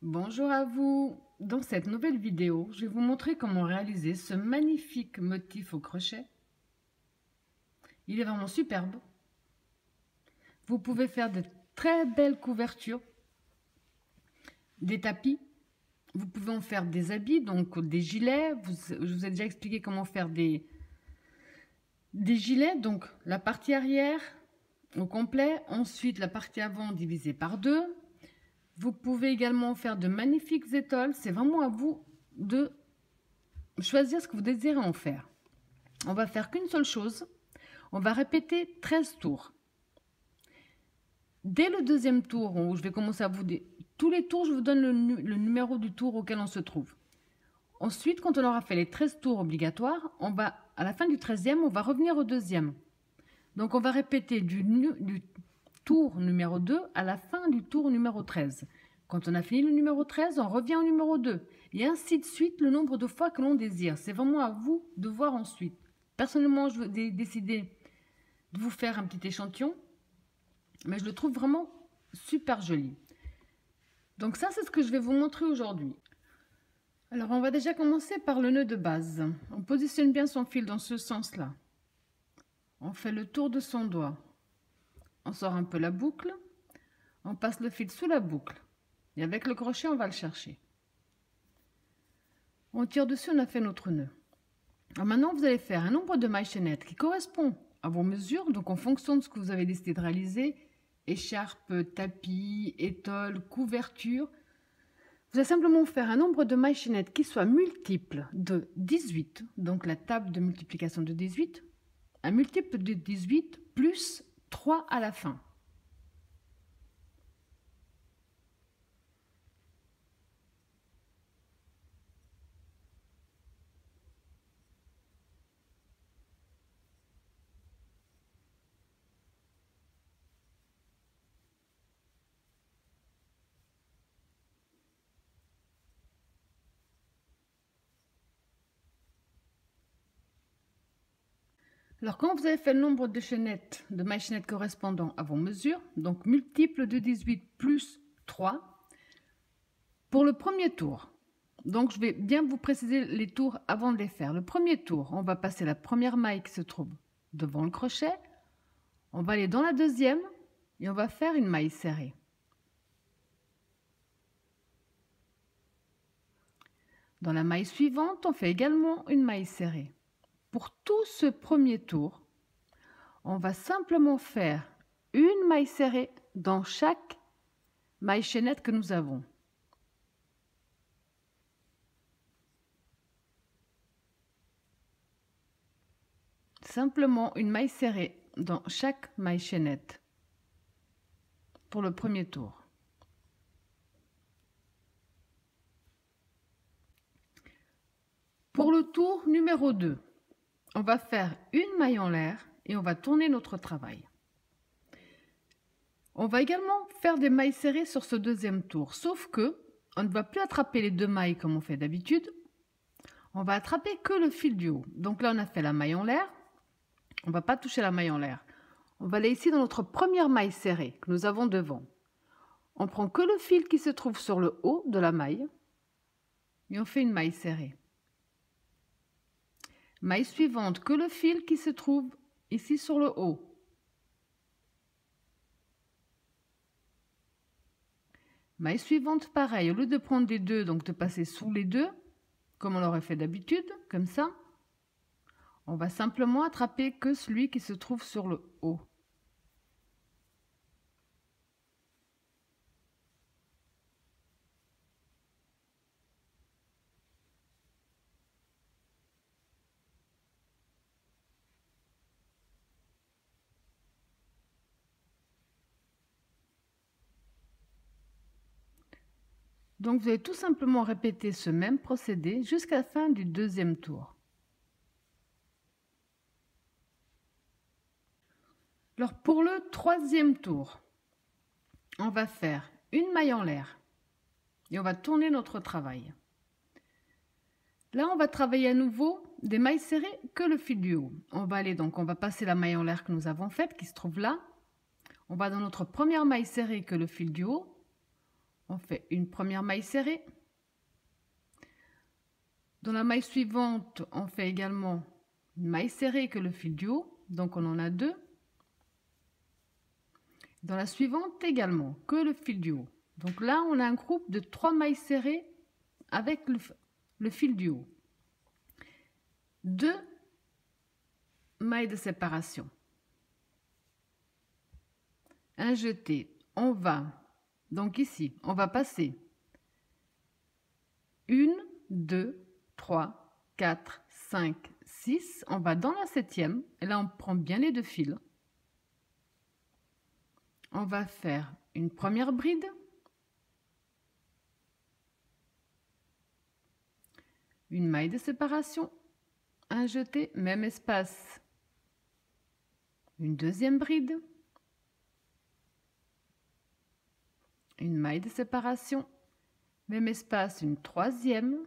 Bonjour à vous. Dans cette nouvelle vidéo, je vais vous montrer comment réaliser ce magnifique motif au crochet. Il est vraiment superbe. Vous pouvez faire de très belles couvertures, des tapis. Vous pouvez en faire des habits, donc des gilets. Je vous ai déjà expliqué comment faire des gilets. Donc la partie arrière au complet, ensuite la partie avant divisée par deux. Vous pouvez également faire de magnifiques étoiles. C'est vraiment à vous de choisir ce que vous désirez en faire. On va faire qu'une seule chose. On va répéter 13 tours. Dès le deuxième tour, où je vais commencer à vous dire tous les tours, je vous donne le numéro du tour auquel on se trouve. Ensuite, quand on aura fait les 13 tours obligatoires, à la fin du 13e, on va revenir au deuxième. Donc on va répéter du tour numéro 2 à la fin du tour numéro 13. Quand on a fini le numéro 13, on revient au numéro 2. Et ainsi de suite, le nombre de fois que l'on désire. C'est vraiment à vous de voir ensuite. Personnellement, je vais décider de vous faire un petit échantillon, mais je le trouve vraiment super joli. Donc ça, c'est ce que je vais vous montrer aujourd'hui. Alors, on va déjà commencer par le nœud de base. On positionne bien son fil dans ce sens-là. On fait le tour de son doigt. On sort un peu la boucle. On passe le fil sous la boucle. Et avec le crochet, on va le chercher. On tire dessus, on a fait notre nœud. Alors maintenant, vous allez faire un nombre de mailles chaînettes qui correspond à vos mesures, donc en fonction de ce que vous avez décidé de réaliser, écharpe, tapis, étole, couverture. Vous allez simplement faire un nombre de mailles chaînettes qui soit multiple de 18, donc la table de multiplication de 18, un multiple de 18 plus 3 à la fin. Alors, quand vous avez fait le nombre de mailles chaînettes correspondant à vos mesures, donc multiple de 18 plus 3, pour le premier tour, donc je vais bien vous préciser les tours avant de les faire. Le premier tour, on va passer la première maille qui se trouve devant le crochet, on va aller dans la deuxième et on va faire une maille serrée. Dans la maille suivante, on fait également une maille serrée. Pour tout ce premier tour, on va simplement faire une maille serrée dans chaque maille chaînette que nous avons. Simplement une maille serrée dans chaque maille chaînette pour le premier tour. Pour le tour numéro 2, on va faire une maille en l'air et on va tourner notre travail. On va également faire des mailles serrées sur ce deuxième tour, sauf que on ne va plus attraper les deux mailles comme on fait d'habitude. On va attraper que le fil du haut. Donc là, on a fait la maille en l'air. On ne va pas toucher la maille en l'air. On va aller ici dans notre première maille serrée que nous avons devant. On prend que le fil qui se trouve sur le haut de la maille et on fait une maille serrée. Maille suivante, que le fil qui se trouve ici sur le haut. Maille suivante, pareil, au lieu de prendre les deux, donc de passer sous les deux, comme on l'aurait fait d'habitude, comme ça, on va simplement attraper que celui qui se trouve sur le haut. Donc vous allez tout simplement répéter ce même procédé jusqu'à la fin du deuxième tour. Alors pour le troisième tour, on va faire une maille en l'air et on va tourner notre travail. Là, on va travailler à nouveau des mailles serrées que le fil du haut. On va passer la maille en l'air que nous avons faite, qui se trouve là. On va dans notre première maille serrée que le fil du haut. on fait une première maille serrée. Dans la maille suivante, on fait également une maille serrée que le fil du haut, donc on en a 2. Dans la suivante également, que le fil du haut. Donc là, on a un groupe de 3 mailles serrées avec le fil du haut. 2 mailles de séparation. Un jeté. On va, donc ici, on va passer 1, 2, 3, 4, 5, 6. On va dans la 7e. Et là, on prend bien les 2 fils. On va faire une première bride. Une maille de séparation. Un jeté, même espace. Une deuxième bride. Une maille de séparation. Même espace, une troisième.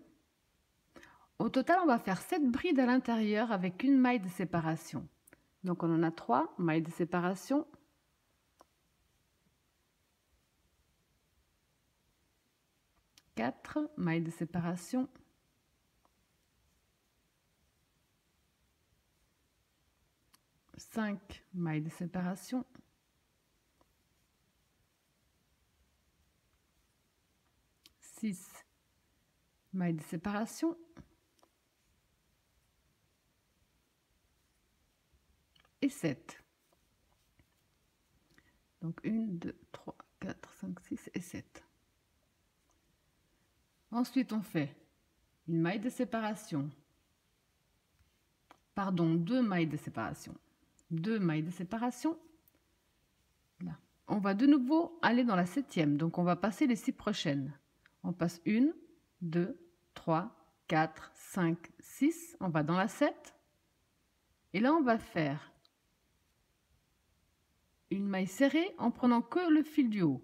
Au total, on va faire 7 brides à l'intérieur avec une maille de séparation. Donc, on en a 3 mailles de séparation. 4 mailles de séparation. 5 mailles de séparation. 6 mailles de séparation. Et 7. Donc 1, 2, 3, 4, 5, 6 et 7. Ensuite, on fait une maille de séparation. Pardon, 2 mailles de séparation. 2 mailles de séparation. Là. On va de nouveau aller dans la 7e. Donc, on va passer les 6 prochaines. On passe 1, 2, 3, 4, 5, 6. On va dans la 7. Et là, on va faire une maille serrée en prenant que le fil du haut.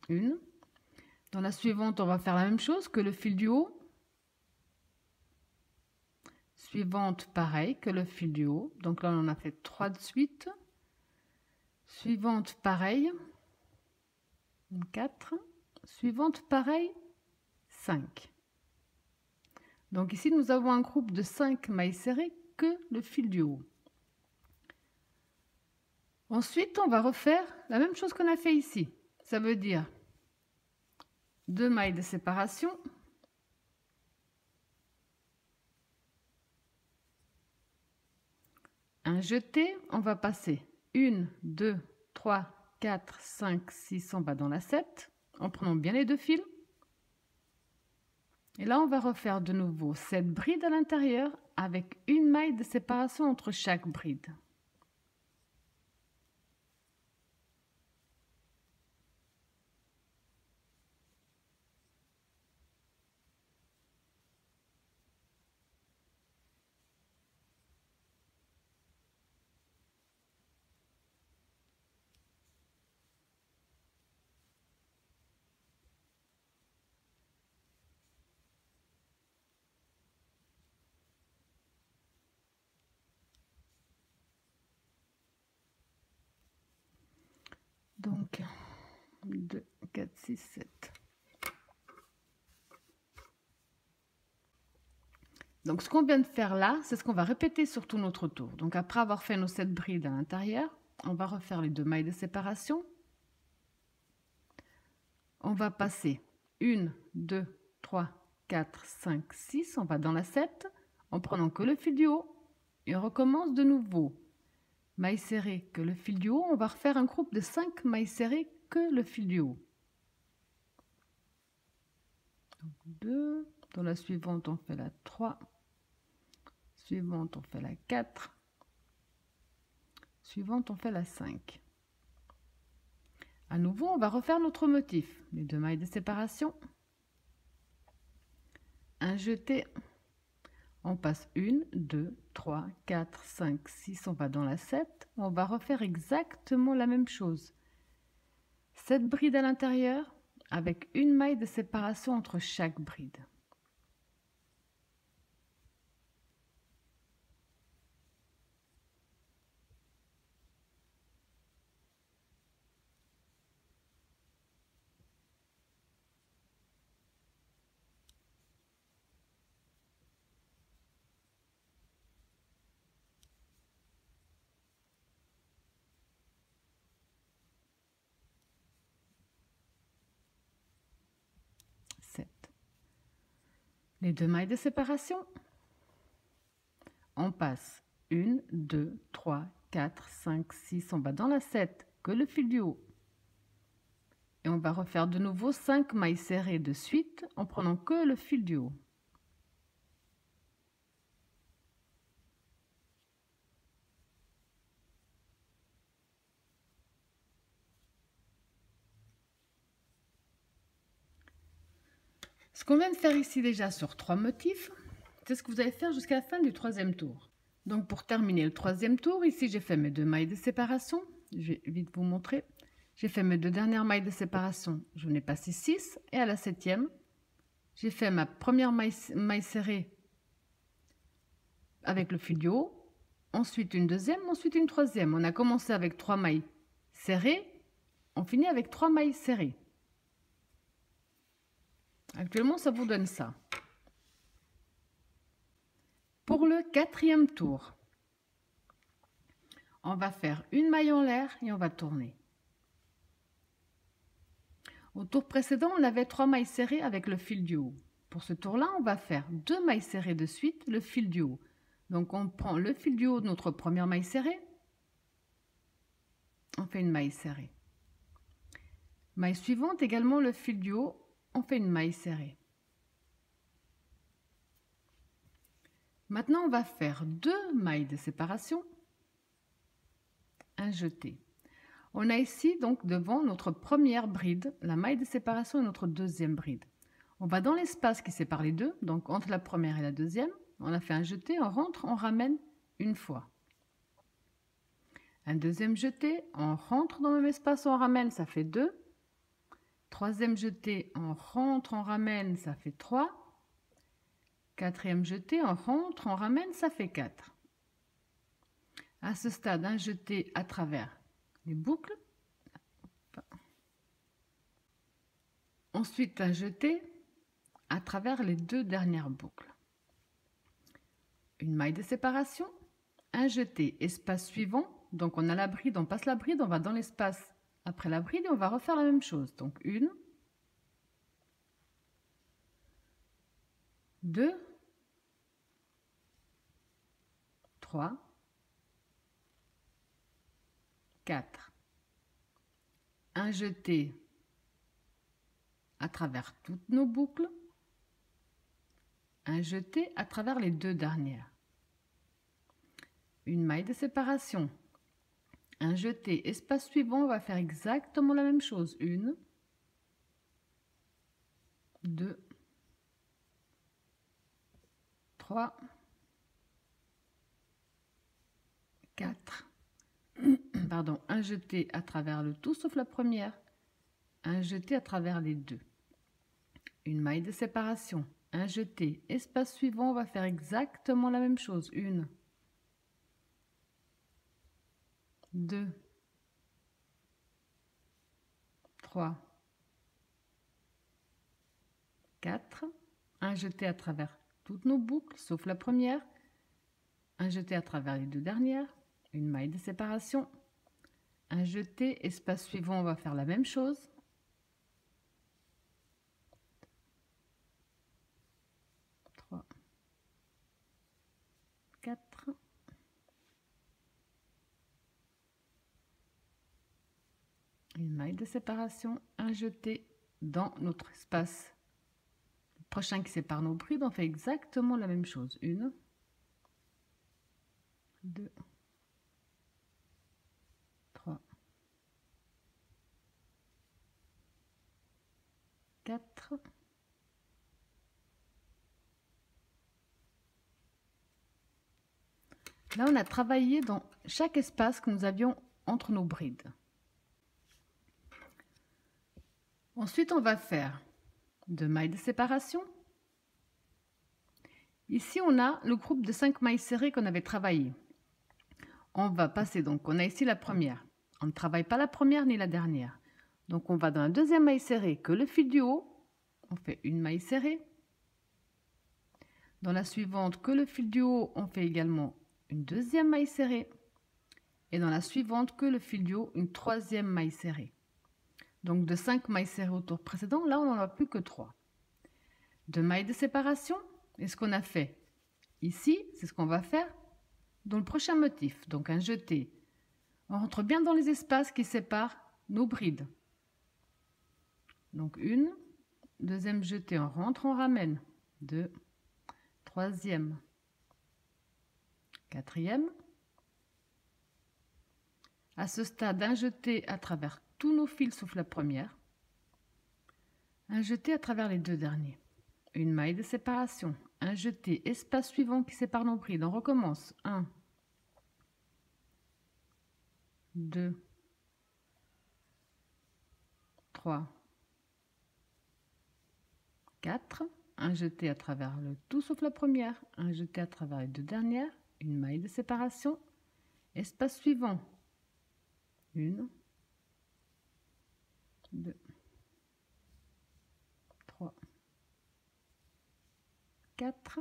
Une. Dans la suivante, on va faire la même chose que le fil du haut. Suivante, pareil que le fil du haut. Donc là, on en a fait 3 de suite. Suivante, pareil. 4. Suivante, pareil. 5. Donc ici, nous avons un groupe de 5 mailles serrées que le fil du haut. Ensuite, on va refaire la même chose qu'on a fait ici. Ça veut dire 2 mailles de séparation. Un jeté, on va passer 1, 2, 3, 4, 5, 6, on va dans la 7, en prenant bien les 2 fils. Et là, on va refaire de nouveau 7 brides à l'intérieur avec une maille de séparation entre chaque bride. Donc, 2, 4, 6, 7. Donc, ce qu'on vient de faire là, c'est ce qu'on va répéter sur tout notre tour. Donc, après avoir fait nos 7 brides à l'intérieur, on va refaire les 2 mailles de séparation. On va passer 1, 2, 3, 4, 5, 6. On va dans la 7 en prenant que le fil du haut. Et on recommence de nouveau. Maille serrée que le fil du haut, on va refaire un groupe de 5 mailles serrées que le fil du haut. Donc 2, dans la suivante on fait la 3, suivante on fait la 4, suivante on fait la 5. À nouveau, on va refaire notre motif, les 2 mailles de séparation, un jeté. On passe 1, 2, 3, 4, 5, 6, on va dans la 7. On va refaire exactement la même chose. 7 brides à l'intérieur avec une maille de séparation entre chaque bride. les 2 mailles de séparation. On passe 1, 2, 3, 4, 5, 6, on va dans la 7, que le fil du haut. Et on va refaire de nouveau 5 mailles serrées de suite en prenant que le fil du haut. Ce qu'on vient de faire ici déjà sur 3 motifs, c'est ce que vous allez faire jusqu'à la fin du 3e tour. Donc pour terminer le 3e tour, ici j'ai fait mes 2 mailles de séparation. Je vais vite vous montrer. J'ai fait mes 2 dernières mailles de séparation. J'en ai passé 6 et à la 7e, j'ai fait ma première maille serrée avec le fil du haut, ensuite une deuxième, ensuite une troisième. On a commencé avec 3 mailles serrées, on finit avec 3 mailles serrées. Actuellement, ça vous donne ça. Pour le 4e tour, on va faire une maille en l'air et on va tourner. Au tour précédent, on avait 3 mailles serrées avec le fil du haut. Pour ce tour-là, on va faire 2 mailles serrées de suite, le fil du haut. Donc on prend le fil du haut de notre première maille serrée, on fait une maille serrée. Maille suivante, également le fil du haut, on fait une maille serrée. Maintenant, on va faire 2 mailles de séparation, un jeté. On a ici donc devant notre première bride, la maille de séparation et notre 2e bride. On va dans l'espace qui sépare les deux, donc entre la première et la 2e. On a fait un jeté, on rentre, on ramène une fois. Un 2e jeté, on rentre dans le même espace, on ramène, ça fait 2. 3e jeté, on rentre, on ramène, ça fait 3. 4e jeté, on rentre, on ramène, ça fait 4. À ce stade, un jeté à travers les boucles. Ensuite, un jeté à travers les 2 dernières boucles. Une maille de séparation, un jeté, espace suivant. Donc on a la bride, on passe la bride, on va dans l'espace après la bride et on va refaire la même chose. Donc 1, 2, 3, 4. Un jeté à travers toutes nos boucles. Un jeté à travers les 2 dernières. Une maille de séparation. Un jeté, espace suivant, on va faire exactement la même chose. 1, 2, 3, 4. Pardon, un jeté à travers le tout sauf la première. Un jeté à travers les 2. Une maille de séparation. Un jeté, espace suivant, on va faire exactement la même chose. 1, 2, 3, 4. Un jeté à travers toutes nos boucles, sauf la première. Un jeté à travers les 2 dernières. Une maille de séparation. Un jeté, espace suivant, on va faire la même chose. 3, 4. Une maille de séparation, un jeté dans notre espace. Le prochain qui sépare nos brides, on fait exactement la même chose. 1, 2, 3, 4. Là, on a travaillé dans chaque espace que nous avions entre nos brides. Ensuite, on va faire 2 mailles de séparation. Ici, on a le groupe de 5 mailles serrées qu'on avait travaillé. On va passer, donc on a ici la première. On ne travaille pas la première ni la dernière. Donc on va dans la 2e maille serrée, que le fil du haut. On fait une maille serrée. Dans la suivante, que le fil du haut, on fait également une 2e maille serrée. Et dans la suivante, que le fil du haut, une 3e maille serrée. Donc de 5 mailles serrées au tour précédent, là on n'en a plus que 3. 2 mailles de séparation, Et ce qu'on a fait ici, c'est ce qu'on va faire dans le prochain motif. Donc un jeté. On rentre bien dans les espaces qui séparent nos brides. Donc une, deuxième jeté, on rentre, on ramène. 2, troisième, quatrième. À ce stade, un jeté à travers tous nos fils sauf la première. Un jeté à travers les deux derniers. Une maille de séparation. Un jeté, espace suivant qui sépare nos brides. On recommence. 1, 2, 3, 4. Un jeté à travers le tout sauf la première. Un jeté à travers les deux dernières. Une maille de séparation. Espace suivant. 1, 2, 3, 4.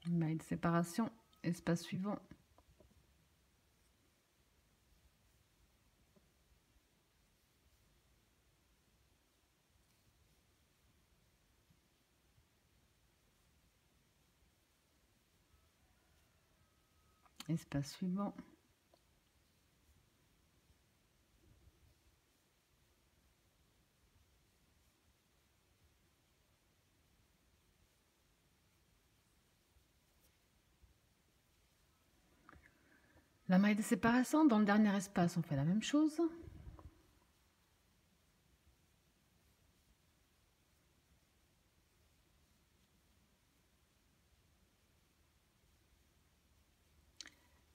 Une maille de séparation. Espace suivant. Espace suivant. La maille de séparation, dans le dernier espace, on fait la même chose.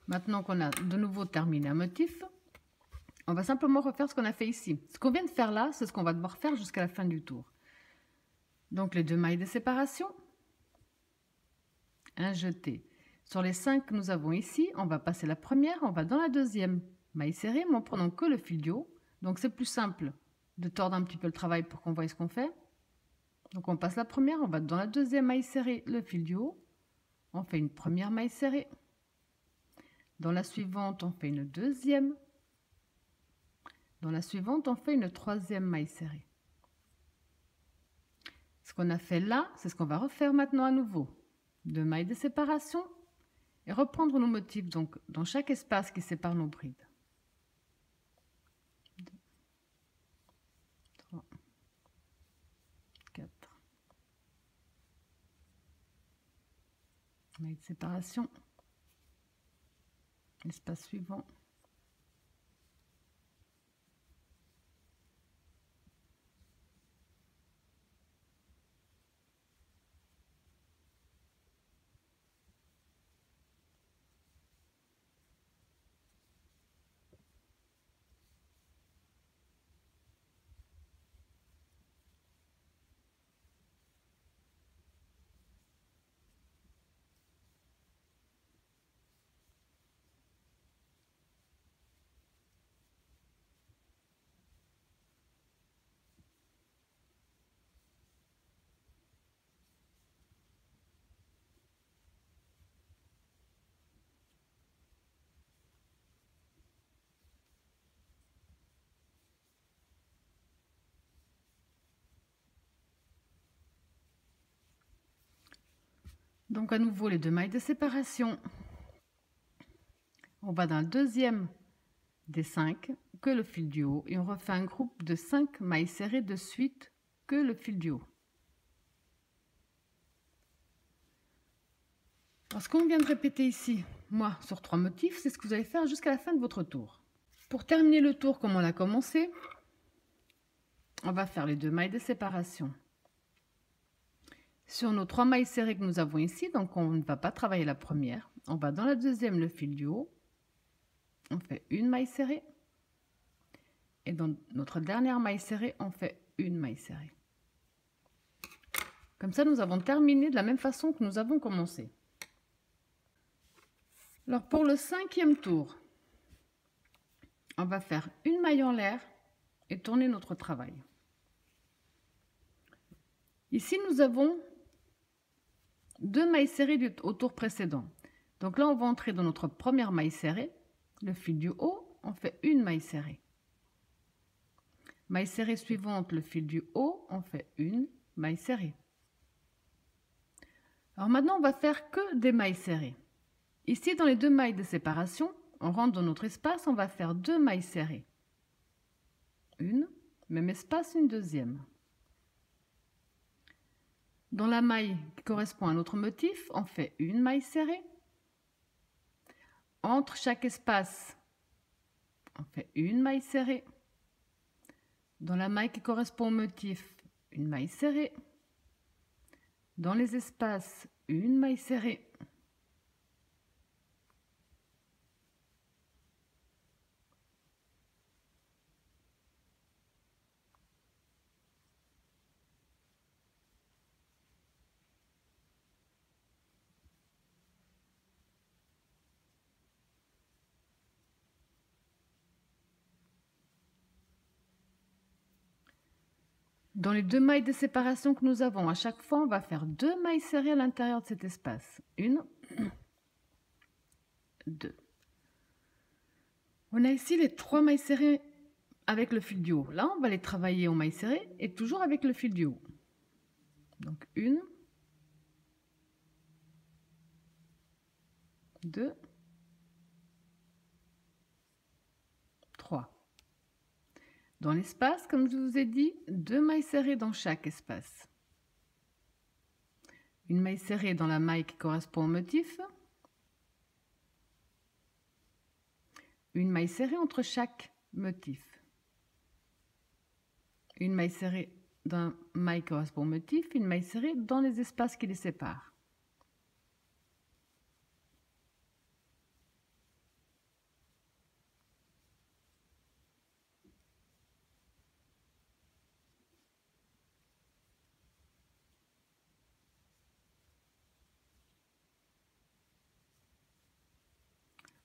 Maintenant qu'on a de nouveau terminé un motif, on va simplement refaire ce qu'on a fait ici. Ce qu'on vient de faire là, c'est ce qu'on va devoir faire jusqu'à la fin du tour. Donc les deux mailles de séparation, un jeté. Sur les 5 que nous avons ici, on va passer la première, on va dans la deuxième maille serrée, mais en prenant que le fil du haut. Donc c'est plus simple de tordre un petit peu le travail pour qu'on voit ce qu'on fait. Donc on passe la première, on va dans la deuxième maille serrée, le fil du haut. On fait une première maille serrée. Dans la suivante, on fait une deuxième. Dans la suivante, on fait une troisième maille serrée. Ce qu'on a fait là, c'est ce qu'on va refaire maintenant à nouveau. 2 mailles de séparation et reprendre nos motifs donc dans chaque espace qui sépare nos brides. 2, 3, 4. Maille de séparation. Espace suivant. Donc à nouveau les 2 mailles de séparation. On va dans le deuxième des 5 que le fil du haut et on refait un groupe de 5 mailles serrées de suite que le fil du haut. Alors, ce qu'on vient de répéter ici, moi, sur 3 motifs, c'est ce que vous allez faire jusqu'à la fin de votre tour. Pour terminer le tour comme on l'a commencé, on va faire les 2 mailles de séparation. Sur nos 3 mailles serrées que nous avons ici, donc on ne va pas travailler la première. On va dans la deuxième, le fil du haut. On fait une maille serrée. Et dans notre dernière maille serrée, on fait une maille serrée. Comme ça, nous avons terminé de la même façon que nous avons commencé. Alors pour le 5e tour, on va faire une maille en l'air et tourner notre travail. Ici, nous avons 2 mailles serrées au tour précédent. Donc là, on va entrer dans notre première maille serrée. Le fil du haut, on fait une maille serrée. Maille serrée suivante, le fil du haut, on fait une maille serrée. Alors maintenant, on va faire que des mailles serrées. Ici, dans les 2 mailles de séparation, on rentre dans notre espace, on va faire 2 mailles serrées. Une, même espace, une deuxième. Dans la maille qui correspond à notre motif, on fait une maille serrée. Entre chaque espace, on fait une maille serrée. Dans la maille qui correspond au motif, une maille serrée. Dans les espaces, une maille serrée. Dans les 2 mailles de séparation que nous avons, à chaque fois, on va faire 2 mailles serrées à l'intérieur de cet espace. Une, 2. On a ici les 3 mailles serrées avec le fil du haut. Là, on va les travailler en mailles serrées et toujours avec le fil du haut. Donc, 1, 2, 3. Dans l'espace, comme je vous ai dit, 2 mailles serrées dans chaque espace. Une maille serrée dans la maille qui correspond au motif. Une maille serrée entre chaque motif. Une maille serrée dans la maille qui correspond au motif, une maille serrée dans les espaces qui les séparent.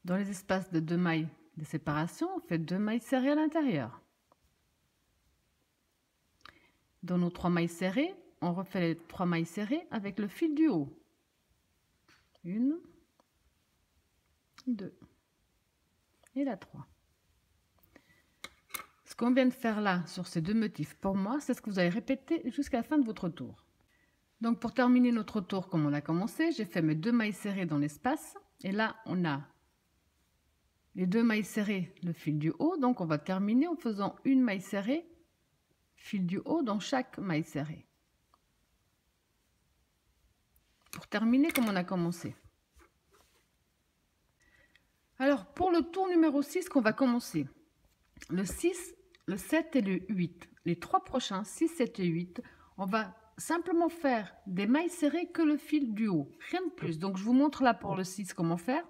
Dans les espaces de 2 mailles de séparation, on fait 2 mailles serrées à l'intérieur. Dans nos 3 mailles serrées, on refait les 3 mailles serrées avec le fil du haut. 1, 2 et la 3. Ce qu'on vient de faire là sur ces 2 motifs, pour moi, c'est ce que vous allez répéter jusqu'à la fin de votre tour. Donc pour terminer notre tour comme on a commencé, j'ai fait mes 2 mailles serrées dans l'espace et là on a les 2 mailles serrées, le fil du haut, donc on va terminer en faisant une maille serrée, fil du haut dans chaque maille serrée. Pour terminer comme on a commencé. Alors pour le tour numéro 6 qu'on va commencer, le 6, le 7 et le 8, les 3 prochains, 6, 7 et 8, on va simplement faire des mailles serrées que le fil du haut, rien de plus. Donc je vous montre là pour le 6 comment faire.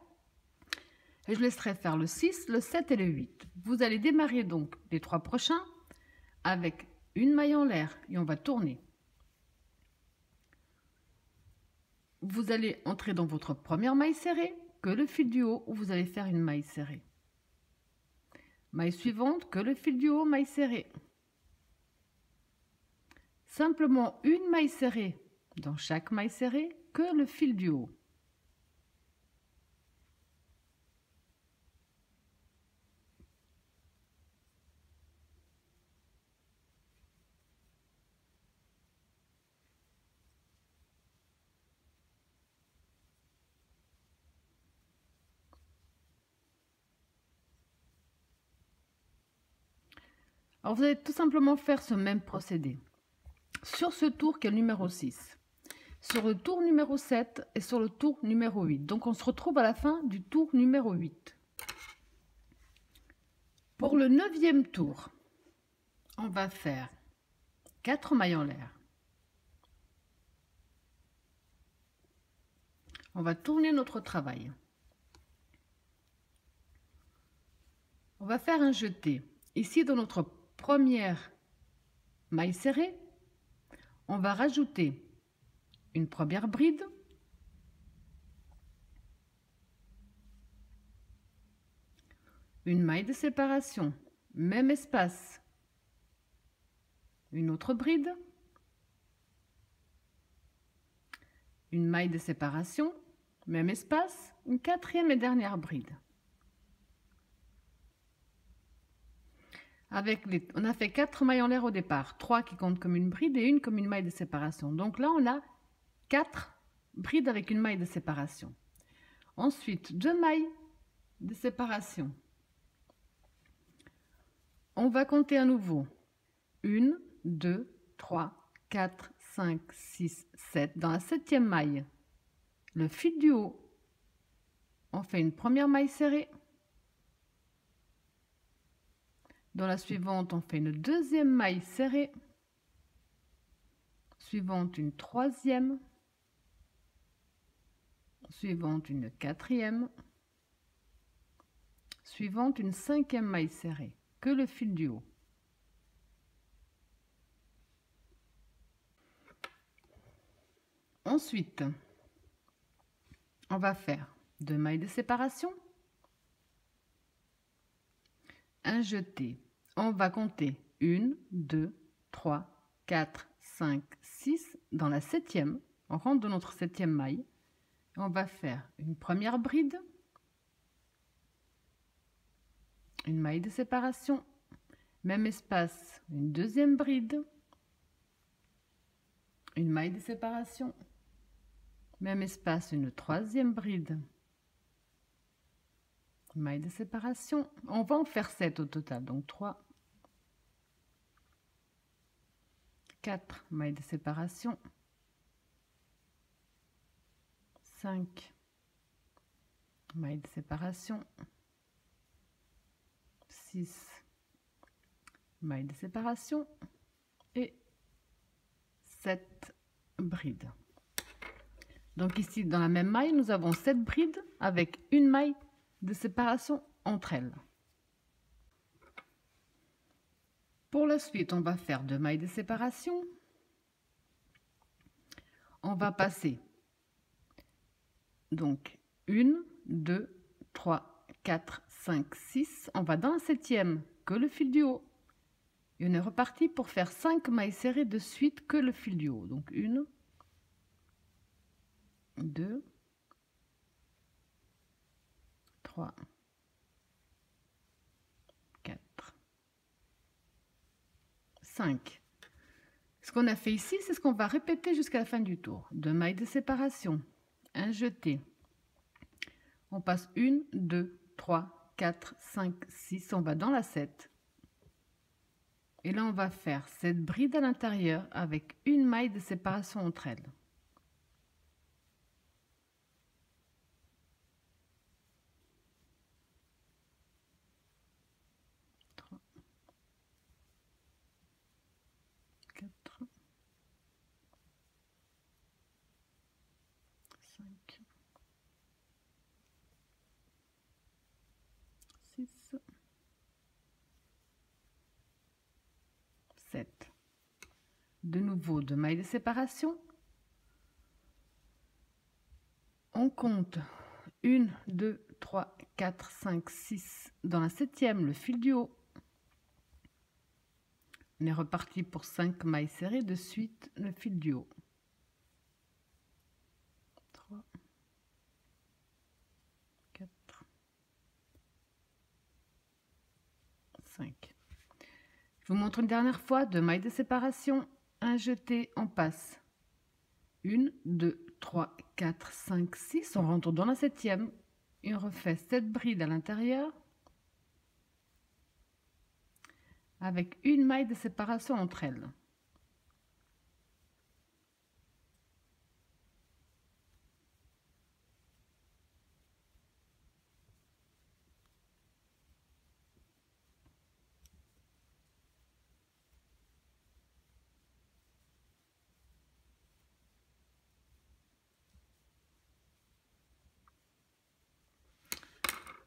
Et je laisserai faire le 6, le 7 et le 8. Vous allez démarrer donc les 3 prochains avec une maille en l'air et on va tourner. Vous allez entrer dans votre première maille serrée, que le fil du haut, où vous allez faire une maille serrée. Maille suivante, que le fil du haut, maille serrée. Simplement une maille serrée dans chaque maille serrée, que le fil du haut. Alors vous allez tout simplement faire ce même procédé sur ce tour qui est le numéro 6, sur le tour numéro 7 et sur le tour numéro 8. Donc on se retrouve à la fin du tour numéro 8. Pour le 9e tour, on va faire 4 mailles en l'air. On va tourner notre travail. On va faire un jeté. Ici, dans notre première maille serrée, on va rajouter une première bride, une maille de séparation, même espace, une autre bride, une maille de séparation, même espace, une 4e et dernière bride. on a fait 4 mailles en l'air au départ, 3 qui comptent comme une bride et une comme une maille de séparation. Donc là, on a 4 brides avec une maille de séparation. Ensuite, 2 mailles de séparation. On va compter à nouveau 1, 2, 3, 4, 5, 6, 7. Dans la 7e maille, le fil du haut, on fait une première maille serrée. Dans la suivante, on fait une deuxième maille serrée. Suivante, une troisième. Suivante, une quatrième. Suivante, une 5e maille serrée, que le fil du haut. Ensuite, on va faire 2 mailles de séparation, un jeté. On va compter 1, 2, 3, 4, 5, 6. Dans la 7e, on rentre dans notre 7e maille. On va faire une première bride, une maille de séparation, même espace, une deuxième bride, une maille de séparation, même espace, une troisième bride, une maille de séparation. On va en faire 7 au total, donc 3, 4 mailles de séparation, 5 mailles de séparation, 6 mailles de séparation et 7 brides. Donc ici, dans la même maille, nous avons 7 brides avec une maille de séparation entre elles. Pour la suite, on va faire 2 mailles de séparation. On va passer donc 1, 2, 3, 4, 5, 6. On va dans la 7e, que le fil du haut. Et on est reparti pour faire 5 mailles serrées de suite, que le fil du haut. Donc 1, 2, 3, 4, 5. Ce qu'on a fait ici, c'est ce qu'on va répéter jusqu'à la fin du tour. 2 mailles de séparation, un jeté. On passe 1, 2, 3, 4, 5, 6. On va dans la 7. Et là, on va faire cette bride à l'intérieur avec une maille de séparation entre elles. 3, 4, 5, 6, 7. De nouveau 2 mailles de séparation. On compte 1, 2, 3, 4, 5, 6. Dans la 7e, le fil du haut. On est reparti pour 5 mailles serrées de suite, le fil du haut. 3, 4, 5. Je vous montre une dernière fois, 2 mailles de séparation, un jeté, on passe 1, 2, 3, 4, 5, 6, on rentre dans la 7e et on refait 7 brides à l'intérieur avec une maille de séparation entre elles.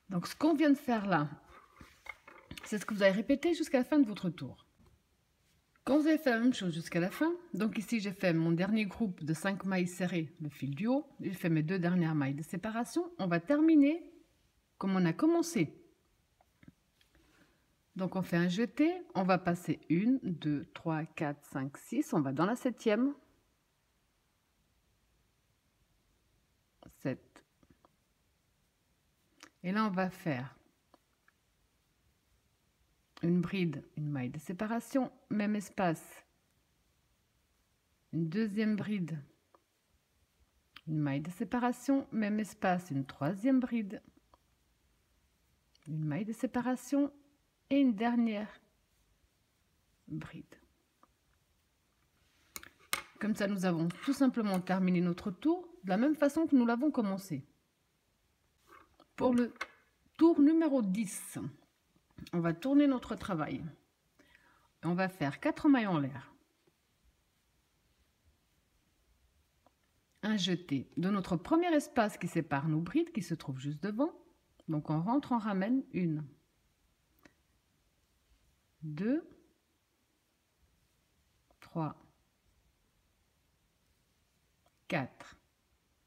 Donc ce qu'on vient de faire là, c'est ce que vous allez répéter jusqu'à la fin de votre tour. Quand vous avez fait la même chose jusqu'à la fin, donc ici j'ai fait mon dernier groupe de 5 mailles serrées, le fil du haut, j'ai fait mes 2 dernières mailles de séparation, on va terminer comme on a commencé. Donc on fait un jeté, on va passer 1, 2, 3, 4, 5, 6, on va dans la 7e, 7. Et là on va faire une bride, une maille de séparation, même espace, une deuxième bride, une maille de séparation, même espace, une troisième bride, une maille de séparation et une dernière bride. Comme ça, nous avons tout simplement terminé notre tour de la même façon que nous l'avons commencé. Pour le tour numéro 10, on va tourner notre travail. On va faire 4 mailles en l'air. Un jeté de notre premier espace qui sépare nos brides qui se trouve juste devant. Donc on rentre, on ramène une, 2, 3, 4.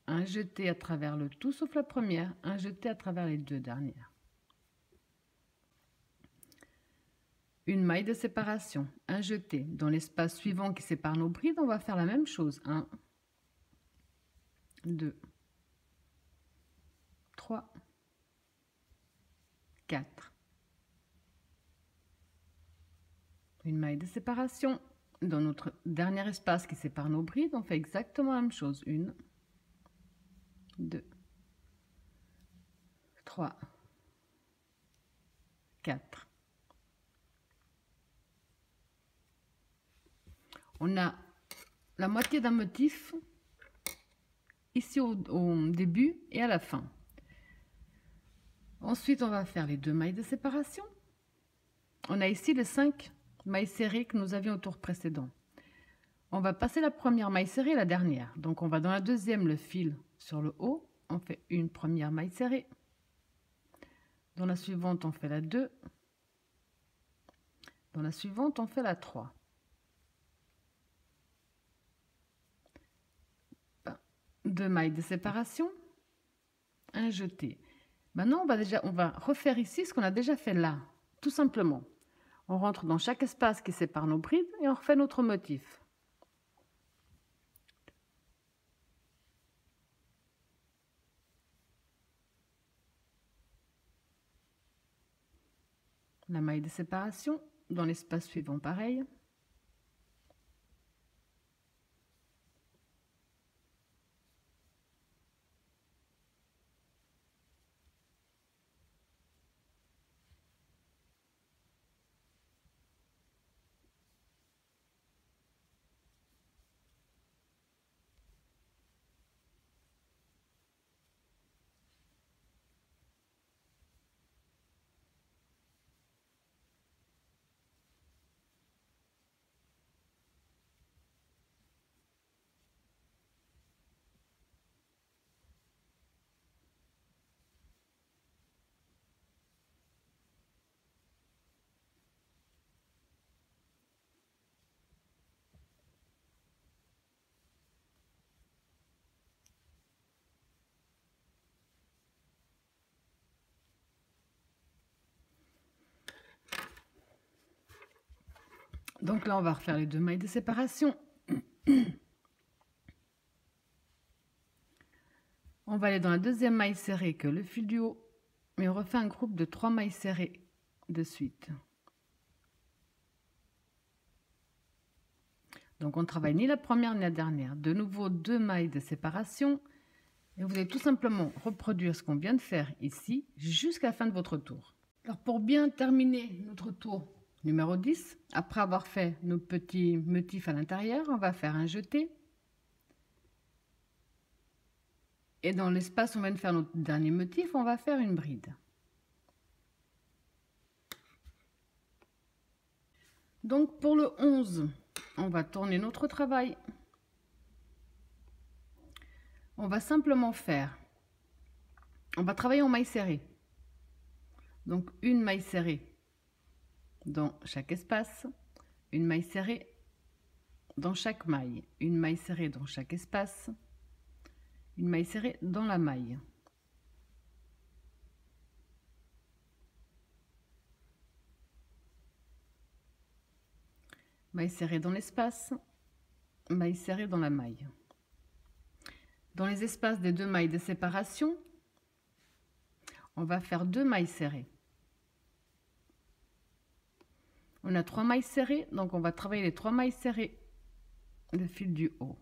Un jeté à travers le tout sauf la première, un jeté à travers les deux dernières. Une maille de séparation, un jeté. Dans l'espace suivant qui sépare nos brides, on va faire la même chose. 1, 2, 3, 4. Une maille de séparation. Dans notre dernier espace qui sépare nos brides, on fait exactement la même chose. 1, 2, 3, 4. On a la moitié d'un motif ici au début et à la fin. Ensuite, on va faire les 2 mailles de séparation. On a ici les 5 mailles serrées que nous avions au tour précédent. On va passer la première maille serrée et la dernière. Donc on va dans la deuxième le fil sur le haut. On fait une première maille serrée. Dans la suivante, on fait la 2. Dans la suivante, on fait la 3. Deux mailles de séparation, un jeté. Maintenant, on va refaire ici ce qu'on a déjà fait là, tout simplement. On rentre dans chaque espace qui sépare nos brides et on refait notre motif. La maille de séparation, dans l'espace suivant, pareil. Donc là, on va refaire les 2 mailles de séparation. On va aller dans la deuxième maille serrée que le fil du haut, et on refait un groupe de 3 mailles serrées de suite. Donc on ne travaille ni la première ni la dernière. De nouveau 2 mailles de séparation. Et vous allez tout simplement reproduire ce qu'on vient de faire ici jusqu'à la fin de votre tour. Alors pour bien terminer notre tour numéro 10, après avoir fait nos petits motifs à l'intérieur, on va faire un jeté. Et dans l'espace où on vient de faire notre dernier motif, on va faire une bride. Donc pour le 11, on va tourner notre travail. On va simplement faire, on va travailler en maille serrée. Donc une maille serrée dans chaque espace, une maille serrée dans chaque maille, une maille serrée dans chaque espace, une maille serrée dans la maille. Maille serrée dans l'espace, maille serrée dans la maille. Dans les espaces des 2 mailles de séparation, on va faire 2 mailles serrées. On a 3 mailles serrées, donc on va travailler les 3 mailles serrées, le fil du haut.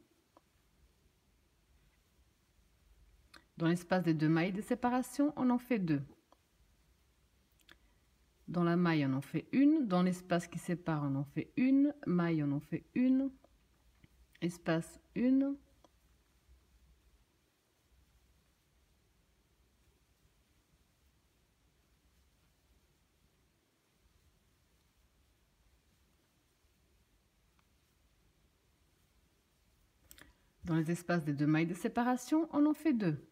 Dans l'espace des 2 mailles de séparation, on en fait 2. Dans la maille, on en fait une. Dans l'espace qui sépare, on en fait une. Maille, on en fait une. Espace, une. Dans les espaces des 2 mailles de séparation, on en fait 2.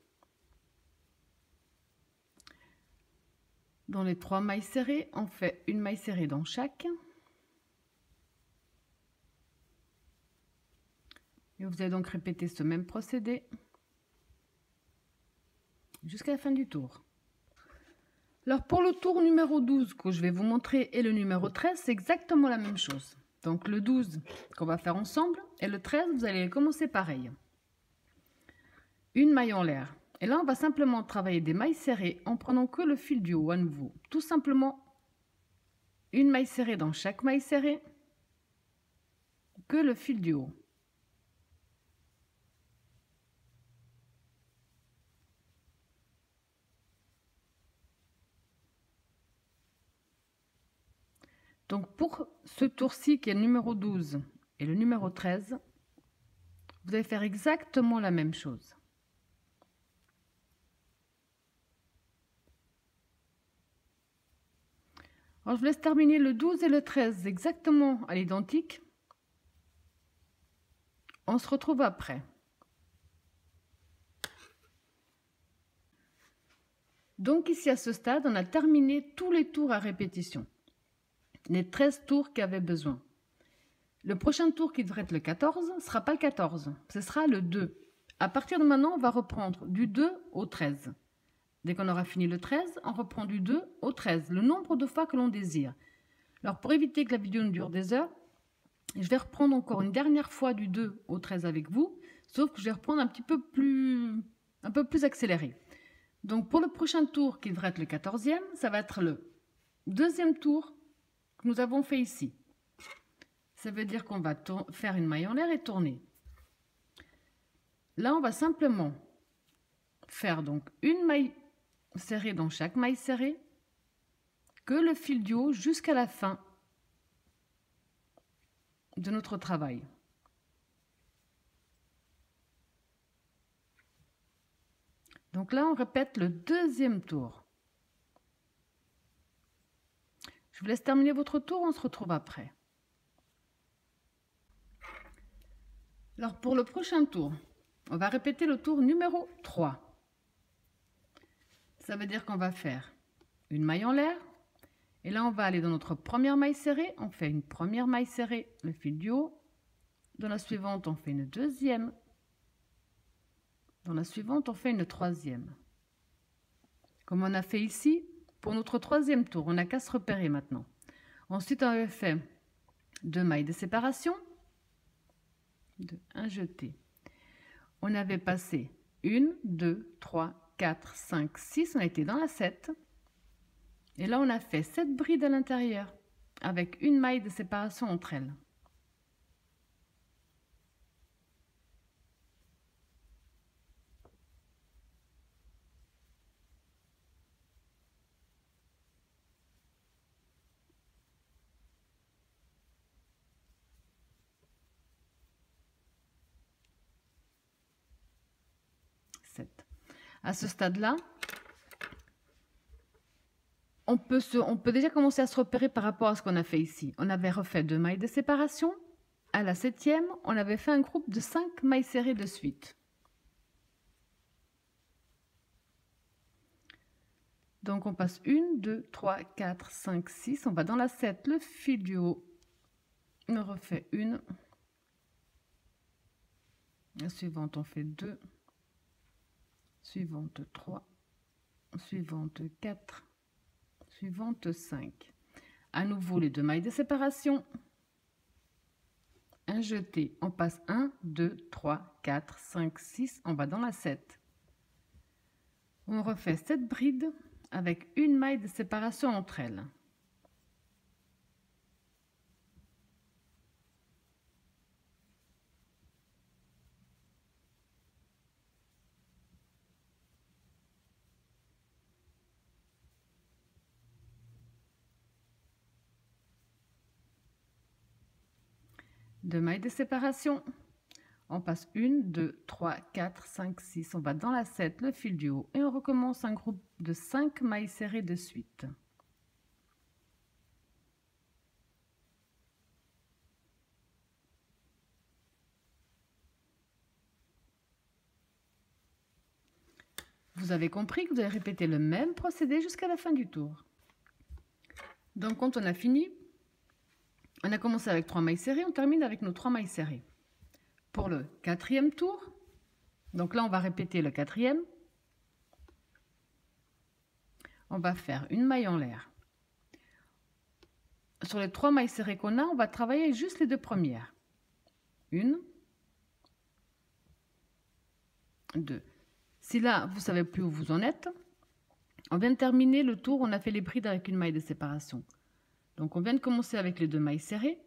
Dans les 3 mailles serrées, on fait une maille serrée dans chaque. Et vous allez donc répéter ce même procédé jusqu'à la fin du tour. Alors pour le tour numéro 12 que je vais vous montrer et le numéro 13, c'est exactement la même chose. Donc le 12 qu'on va faire ensemble et le 13, vous allez commencer pareil. Une maille en l'air. Et là, on va simplement travailler des mailles serrées en prenant que le fil du haut à nouveau. Tout simplement, une maille serrée dans chaque maille serrée, que le fil du haut. Donc pour ce tour-ci qui est le numéro 12 et le numéro 13, vous allez faire exactement la même chose. Alors je vous laisse terminer le 12 et le 13 exactement à l'identique. On se retrouve après. Donc ici à ce stade, on a terminé tous les tours à répétition. Les 13 tours qu'il y avait besoin. Le prochain tour qui devrait être le 14 ne sera pas le 14, ce sera le 2. À partir de maintenant, on va reprendre du 2 au 13. Dès qu'on aura fini le 13, on reprend du 2 au 13, le nombre de fois que l'on désire. Alors pour éviter que la vidéo ne dure des heures, je vais reprendre encore une dernière fois du 2 au 13 avec vous, sauf que je vais reprendre un peu plus accéléré. Donc pour le prochain tour qui devrait être le 14e, ça va être le deuxième tour que nous avons fait ici. Ça veut dire qu'on va faire une maille en l'air et tourner. Là, on va simplement faire donc une maille serrée dans chaque maille serrée, que le fil du haut jusqu'à la fin de notre travail. Donc là, on répète le deuxième tour. Je vous laisse terminer votre tour, on se retrouve après. Alors pour le prochain tour, on va répéter le tour numéro 3. Ça veut dire qu'on va faire une maille en l'air. Et là, on va aller dans notre première maille serrée. On fait une première maille serrée, le fil du haut. Dans la suivante, on fait une deuxième. Dans la suivante, on fait une troisième. Comme on a fait ici, pour notre troisième tour, on n'a qu'à se repérer maintenant. Ensuite, on avait fait 2 mailles de séparation, un jeté. On avait passé 1, 2, 3, 4, 5, 6, on a été dans la 7. Et là, on a fait 7 brides à l'intérieur, avec une maille de séparation entre elles. À ce stade-là, on peut déjà commencer à se repérer par rapport à ce qu'on a fait ici. On avait refait 2 mailles de séparation. À la 7e, on avait fait un groupe de 5 mailles serrées de suite. Donc on passe 1, 2, 3, 4, 5, 6. On va dans la 7, le fil du haut. On refait une. La suivante, on fait 2. Suivante 3. Suivante 4. Suivante 5. À nouveau les 2 mailles de séparation. Un jeté. On passe 1, 2, 3, 4, 5, 6. On va dans la 7. On refait 7 brides avec une maille de séparation entre elles. 2 mailles de séparation. On passe 1, 2, 3, 4, 5, 6. On va dans la 7, le fil du haut. Et on recommence un groupe de 5 mailles serrées de suite. Vous avez compris que vous allez répéter le même procédé jusqu'à la fin du tour. Donc quand on a fini, on a commencé avec 3 mailles serrées, on termine avec nos 3 mailles serrées. Pour le 4e tour, donc là on va répéter le 4e. On va faire une maille en l'air. Sur les 3 mailles serrées qu'on a, on va travailler juste les 2 premières. 1, 2. Si là, vous ne savez plus où vous en êtes, on vient de terminer le tour, on a fait les brides avec une maille de séparation. Donc on vient de commencer avec les 2 mailles serrées.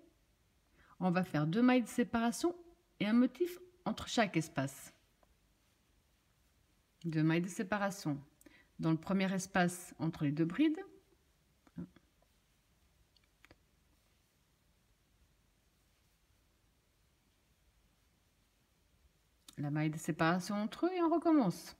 On va faire 2 mailles de séparation et un motif entre chaque espace. 2 mailles de séparation dans le premier espace entre les 2 brides. La maille de séparation entre eux et on recommence.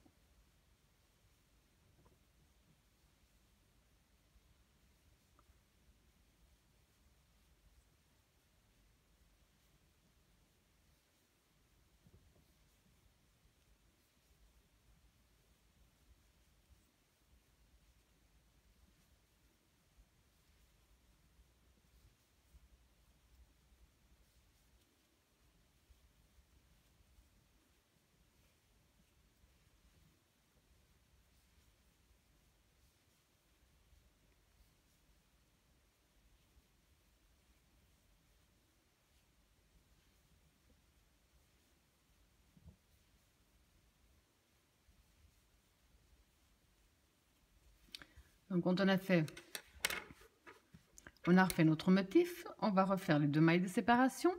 Donc quand on a refait notre motif, on va refaire les 2 mailles de séparation.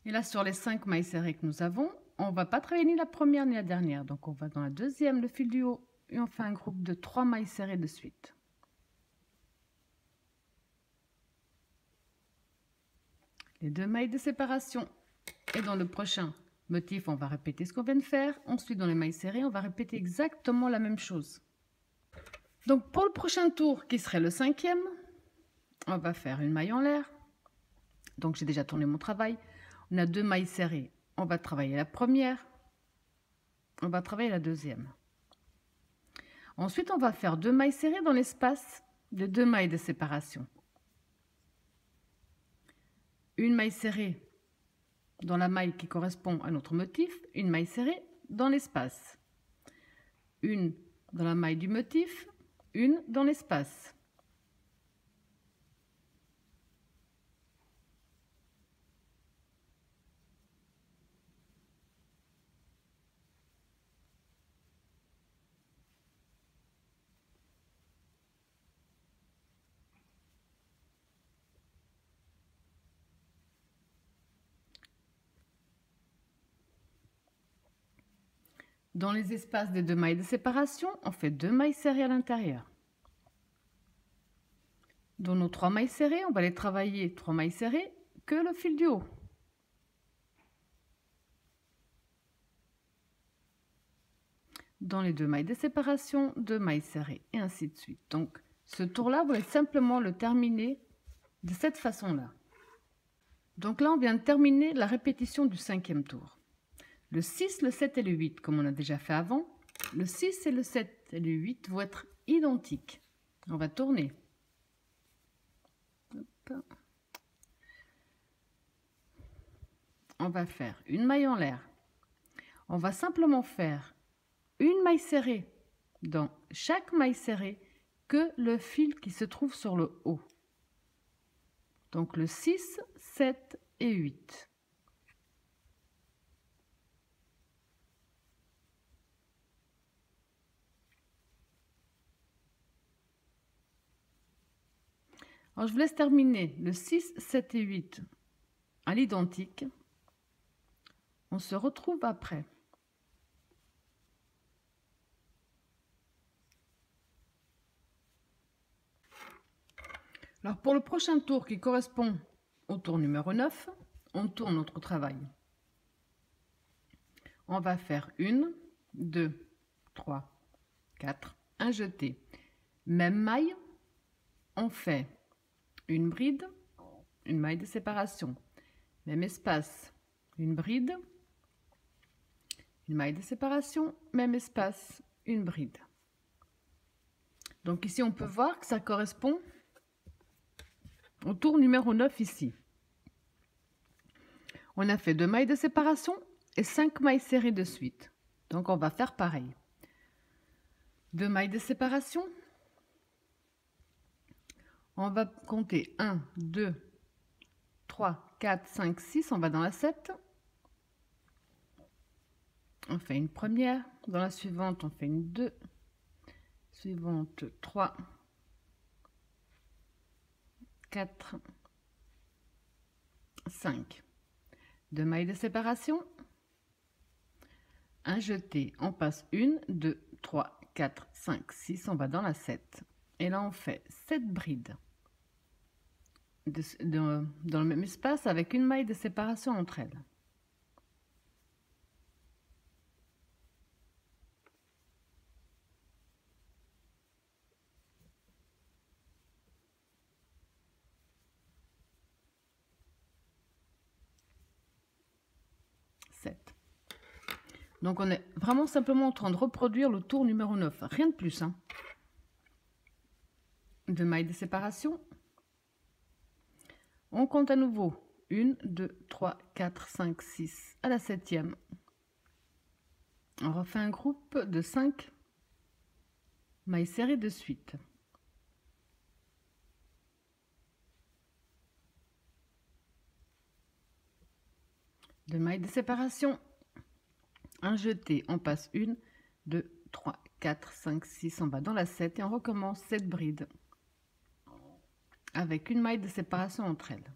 Et là, sur les 5 mailles serrées que nous avons, on ne va pas travailler ni la première ni la dernière. Donc on va dans la 2e, le fil du haut, et on fait un groupe de 3 mailles serrées de suite. Les 2 mailles de séparation. Et dans le prochain motif, on va répéter ce qu'on vient de faire. Ensuite, dans les mailles serrées, on va répéter exactement la même chose. Donc pour le prochain tour, qui serait le 5e, on va faire une maille en l'air. Donc j'ai déjà tourné mon travail. On a 2 mailles serrées. On va travailler la première. On va travailler la 2e. Ensuite, on va faire 2 mailles serrées dans l'espace de 2 mailles de séparation. Une maille serrée dans la maille qui correspond à notre motif. Une maille serrée dans l'espace. Une dans la maille du motif. Une dans l'espace. Dans les espaces des 2 mailles de séparation, on fait 2 mailles serrées à l'intérieur. Dans nos 3 mailles serrées, on va les travailler 3 mailles serrées que le fil du haut. Dans les 2 mailles de séparation, 2 mailles serrées et ainsi de suite. Donc ce tour-là, vous allez simplement le terminer de cette façon-là. Donc là, on vient de terminer la répétition du 5e tour. Le 6, le 7 et le 8, comme on a déjà fait avant, le 6 et le 7 et le 8 vont être identiques. On va tourner. Hop. On va faire une maille en l'air. On va simplement faire une maille serrée dans chaque maille serrée que le fil qui se trouve sur le haut. Donc le 6, 7 et 8. Alors je vous laisse terminer le 6, 7 et 8 à l'identique. On se retrouve après. Alors pour le prochain tour qui correspond au tour numéro 9, on tourne notre travail. On va faire 1, 2, 3, 4, un jeté. Même maille, on fait une bride, une maille de séparation. Même espace, une bride, une maille de séparation, même espace, une bride. Donc ici, on peut voir que ça correspond au tour numéro 9 ici. On a fait 2 mailles de séparation et 5 mailles serrées de suite. Donc on va faire pareil. 2 mailles de séparation. On va compter 1, 2, 3, 4, 5, 6. On va dans la 7. On fait une première. Dans la suivante, on fait une 2. Suivante, 3, 4, 5. 2 mailles de séparation. Un jeté. On passe 1, 2, 3, 4, 5, 6. On va dans la 7. Et là, on fait 7 brides dans le même espace avec une maille de séparation entre elles. Donc on est vraiment simplement en train de reproduire le tour numéro 9, rien de plus. 2 mailles de séparation. On compte à nouveau 1, 2, 3, 4, 5, 6 à la 7e. On refait un groupe de 5 mailles serrées de suite. Deux mailles de séparation. Un jeté, on passe 1, 2, 3, 4, 5, 6, on va dans la 7 et on recommence 7 brides avec une maille de séparation entre elles.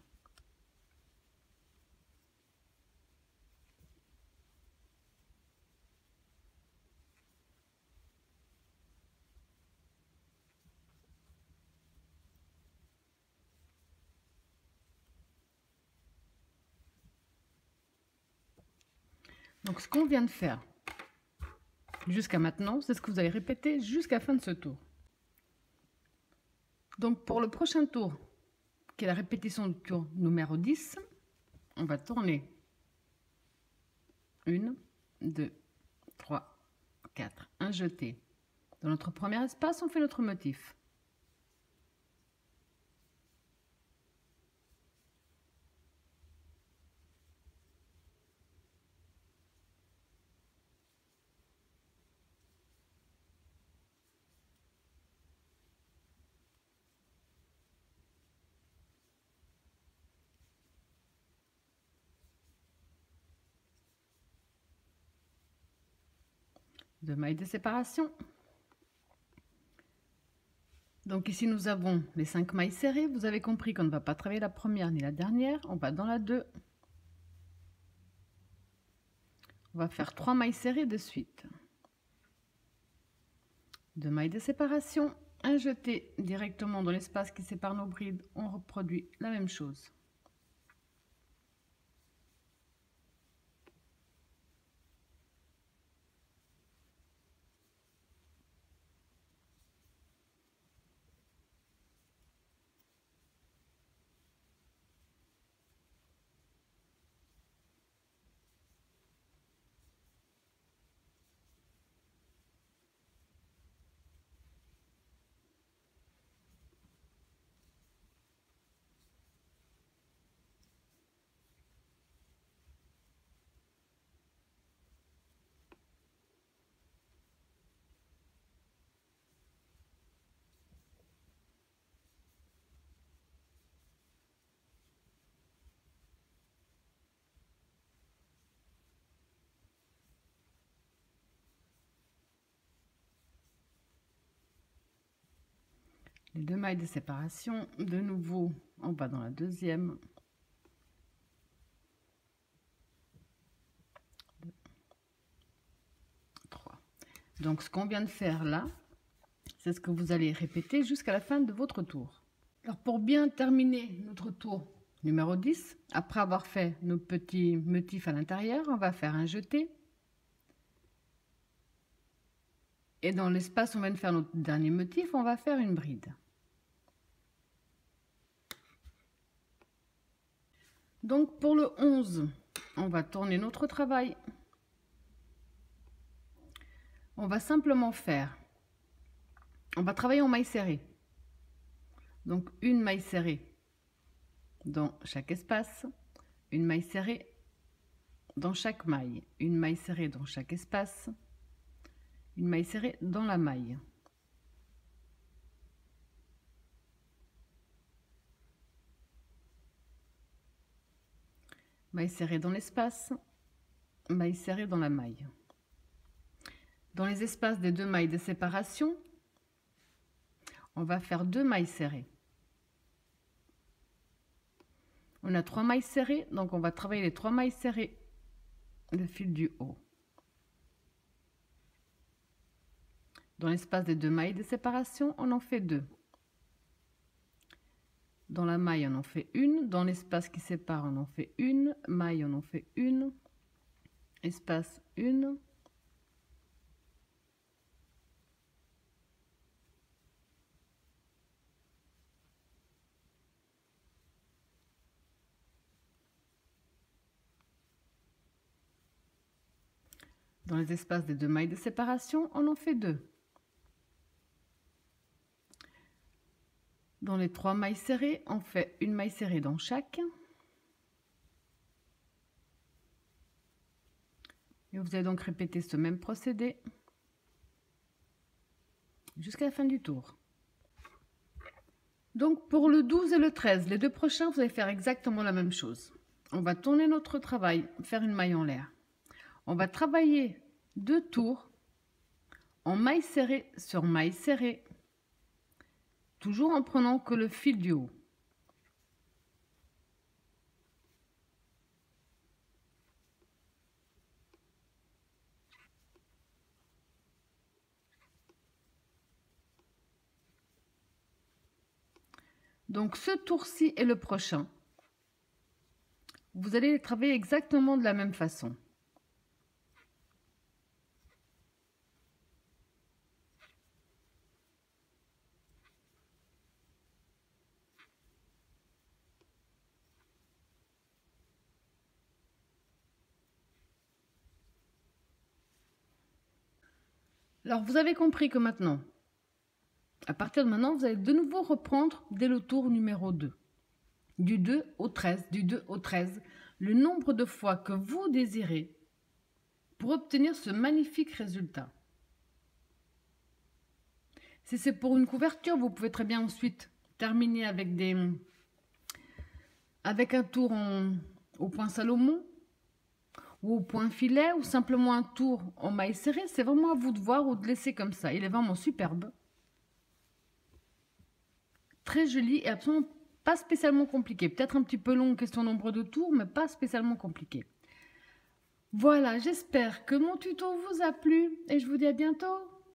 Donc ce qu'on vient de faire jusqu'à maintenant, c'est ce que vous allez répéter jusqu'à la fin de ce tour. Donc pour le prochain tour, qui est la répétition du tour numéro 10, on va tourner 1, 2, 3, 4, un jeté. Dans notre premier espace, on fait notre motif. Deux mailles de séparation. Donc ici nous avons les 5 mailles serrées. Vous avez compris qu'on ne va pas travailler la première ni la dernière. On va dans la 2. On va faire 3 mailles serrées de suite. 2 mailles de séparation. Un jeté directement dans l'espace qui sépare nos brides. On reproduit la même chose. Les 2 mailles de séparation, de nouveau on va dans la deuxième. 2, 3. Donc ce qu'on vient de faire là, c'est ce que vous allez répéter jusqu'à la fin de votre tour. Alors pour bien terminer notre tour Numéro 10, après avoir fait nos petits motifs à l'intérieur, on va faire un jeté. Et dans l'espace où on vient de faire notre dernier motif, on va faire une bride. Donc pour le 11, on va tourner notre travail. On va simplement faire, on va travailler en maille serrée. Donc une maille serrée dans chaque espace, une maille serrée dans chaque maille, une maille serrée dans chaque espace, une maille serrée dans la maille. Maille serrée dans l'espace, maille serrée dans la maille. Dans les espaces des deux mailles de séparation, on va faire 2 mailles serrées. On a 3 mailles serrées, donc on va travailler les 3 mailles serrées, le fil du haut. Dans l'espace des deux mailles de séparation, on en fait 2. Dans la maille, on en fait une. Dans l'espace qui sépare, on en fait une. Maille, on en fait une. Espace, une. Dans les espaces des deux mailles de séparation, on en fait 2. Dans les 3 mailles serrées, on fait une maille serrée dans chaque. Et vous allez donc répéter ce même procédé jusqu'à la fin du tour. Donc pour le 12 et le 13, les deux prochains, vous allez faire exactement la même chose. On va tourner notre travail, faire une maille en l'air. On va travailler 2 tours en maille serrée sur maille serrée, toujours en prenant que le fil du haut. Donc ce tour-ci et le prochain, vous allez les travailler exactement de la même façon. Alors vous avez compris que maintenant, à partir de maintenant, vous allez de nouveau reprendre dès le tour numéro 2. Du 2 au 13, du 2 au 13, le nombre de fois que vous désirez pour obtenir ce magnifique résultat. Si c'est pour une couverture, vous pouvez très bien ensuite terminer avec un tour au point Salomon ou au point filet ou simplement un tour en maille serrée. C'est vraiment à vous de voir ou de laisser comme ça. Il est vraiment superbe. Très joli et absolument pas spécialement compliqué. Peut-être un petit peu long, question nombre de tours, mais pas spécialement compliqué. Voilà, j'espère que mon tuto vous a plu et je vous dis à bientôt.